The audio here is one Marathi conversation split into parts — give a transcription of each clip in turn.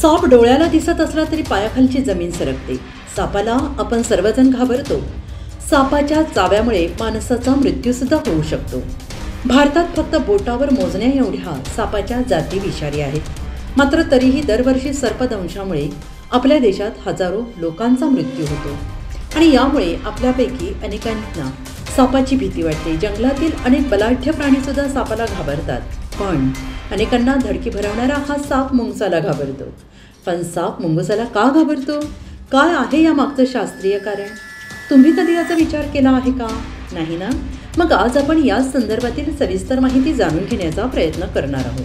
साप डोळ्याला दिसत असला तरी पायाखालची जमीन सरकते. सापाला आपण सर्वजण घाबरतो. सापाच्या चाव्यामुळे माणसाचा मृत्यूसुद्धा होऊ शकतो. भारतात फक्त बोटावर मोजण्या एवढ्या सापाच्या जाती विषारी आहेत. मात्र तरीही दरवर्षी सर्पदंशामुळे आपल्या देशात हजारो लोकांचा मृत्यू होतो आणि यामुळे आपल्यापैकी अनेकांना सापाची भीती वाटते. जंगलातील अनेक बलाढ्य प्राणीसुद्धा सापाला घाबरतात. पण अनेकांना धडकी भरवणारा हा साप मुंगसाला घाबरतो. पण साप मुंगसाला का घाबरतो? काय आहे या मागचं शास्त्रीय कारण? तुम्ही कधी याचा विचार केला आहे का? नाही ना? मग आज आपण याच संदर्भातील सविस्तर माहिती जाणून घेण्याचा प्रयत्न करणार आहोत.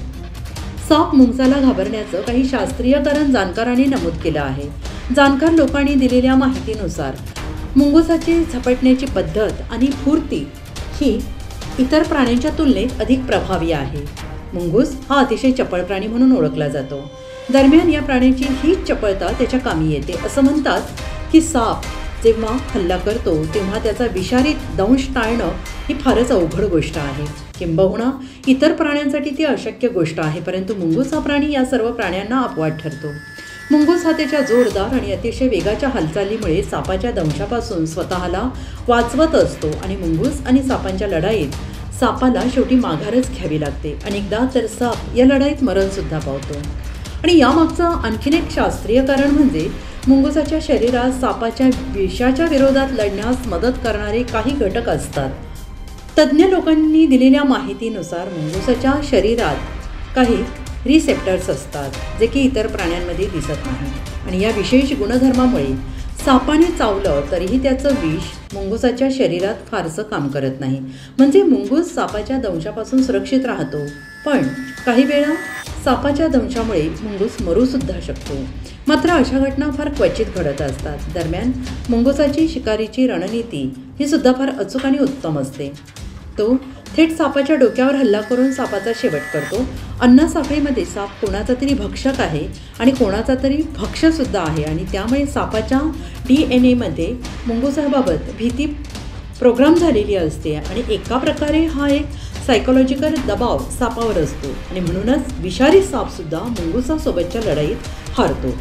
साप मुंगसाला घाबरण्याचं काही शास्त्रीय कारण जाणकारांनी नमूद केलं आहे. जाणकार लोकांनी दिलेल्या माहितीनुसार मुंगसाची झपटण्याची पद्धत आणि फुर्ती ही इतर प्राण्यांच्या तुलनेत अधिक प्रभावी आहे. मुंगूस हा अतिशय चपळ प्राणी म्हणून ओळखला जातो. दरम्यान या प्राण्याची हीच चपळता त्याच्या कामी येते. असं म्हणतात की साप जेव्हा हल्ला करतो तेव्हा त्याचा विषारी दंश टाळणं ही फारच अवघड गोष्ट आहे. किंबहुना इतर प्राण्यांसाठी ती अशक्य गोष्ट आहे. परंतु मुंगूस हा प्राणी या सर्व प्राण्यांना अपवाद ठरतो. मुंगूस हा त्याच्या जोरदार आणि अतिशय वेगाच्या हालचालीमुळे सापाच्या दंशापासून स्वतःला वाचवत असतो आणि मुंगूस आणि सापांच्या लढाईत सापाला शेवटी माघारच घ्यावी लागते. अनेकदा तर साप या लढाईत मरणसुद्धा पावतो. आणि यामागचं आणखीन एक शास्त्रीय कारण म्हणजे मुंगुसाच्या शरीरात सापाच्या विषाच्या विरोधात लढण्यास मदत करणारे काही घटक असतात. तज्ज्ञ लोकांनी दिलेल्या माहितीनुसार मुंगुसाच्या शरीरात काही रिसेप्टर्स असतात जे की इतर प्राण्यांमध्ये दिसत नाही आणि या विशेष गुणधर्मामुळे सापाने चावलं तरीही त्याचं विष मुंगुसाच्या शरीरात फारसं काम करत नाही. म्हणजे मुंगूस सापाच्या दंशापासून सुरक्षित राहतो. पण काही वेळा सापाच्या दंशामुळे मुंगूस मरूसुद्धा शकतो. मात्र अशा घटना फार क्वचित घडत असतात. दरम्यान मुंगुसाची शिकारीची रणनीती ही सुद्धा फार अचूक आणि उत्तम असते. तो थेट सापाच्या डोक्यावर हल्ला करून सापाचा शेवट करतो. अन्न साखळीमध्ये साप कोणाचा तरी भक्षक आहे आणि कोणाचा तरी भक्षसुद्धा आहे आणि त्यामुळे सापाच्या DNA मुंगुसाबाबत भीती प्रोग्राम झालेली असते आणि एका प्रकारे हा एक सायकोलॉजिकल दबाव सापावर असतो आणि म्हणूनच विषारी सापसुद्धा मुंगुसासोबतच्या लढाईत हारतो.